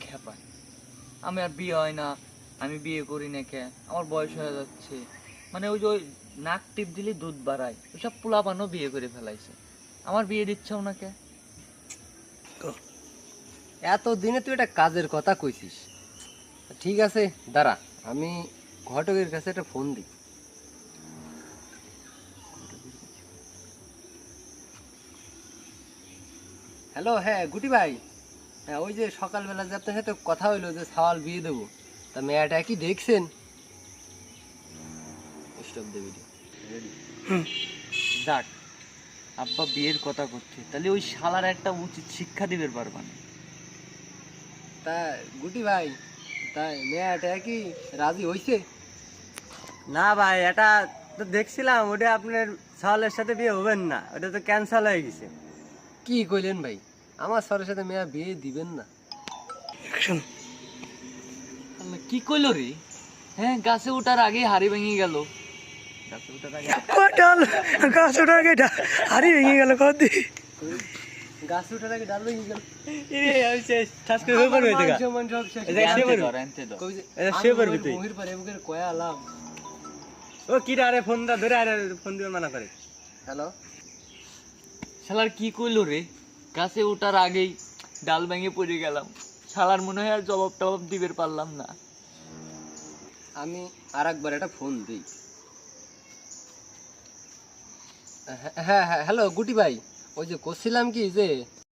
খেপায় আমি আর বিয়ে হয় না, আমি বিয়ে করি না কে, আমার বয়স হয়ে যাচ্ছে। মানে ওই যে ওই নাক টিপ দিলে দুধ বাড়ায়, ওইসব পোলাপানও বিয়ে করে ফেলাইছে। আমার বিয়ে দিচ্ছেও না কে? এত দিনে তুই একটা কাজের কথা কইছিস। ঠিক আছে, দাঁড়া, আমি ঘটকের কাছে একটা ফোন দিই। হ্যালো, হ্যাঁ গুটি ভাই। হ্যাঁ, ওই যে সকালবেলা যে আপনার সাথে কথা হইলো যে সাওয়াল বিয়ে দেবো, তা মেয়েটা কি দেখছেন? স্টপ দে ভিডিও। রেডি? যাক, আব্বা বিয়ের কথা করছে, তাহলে ওই শালার একটা উচিত শিক্ষা দিবে পারবা না। তা গুটি ভাই, তাই মেয়েটা কি রাজি হইছে? না ভাই, এটা তো দেখছিলাম, ওটা আপনার সালের সাথে বিয়ে হবেন না, ওটা তো ক্যান্সেল হয়ে গেছে। কি কইলেন ভাই? আমার স্যারের সাথে মেয়ে বিয়ে দিবেন না? আল্লাহ, কি কইলো রে? হ্যাঁ, গাছে ওঠার আগেই হাড়ি ভেঙে গেল। গাছে ওঠার আগে গাছ ওঠার আগে হাড়ি ভেঙে গেল কদি। গাছ উঠার আগে ডাল ভেঙে গেল। আমি শেষ, ঠাস করে হয়ে পড়বে এই জায়গা। মান সব শেষ। এই জায়গা শুয়ে পড়বি। আনতে দাও। কই যে এটা আমি শুয়ে পড়বি ওই তুই। মহির পরে বুকের কয়া আলাম। ও কি রে, আরে ফোনটা ধরে, আরে ফোন দিবে মানা করে। হ্যালো, শালার কি কইলো রে? গাছে ওঠার আগেই ডাল ভেঙে পড়ে গেলাম। শালার মনে হয় আর জবাব টবাব দিবে পারলাম না। আমি আরেকবার একটা ফোন দিই। হ্যাঁ হ্যাঁ, হ্যালো গুটি ভাই, ওই যে করছিলাম কি যে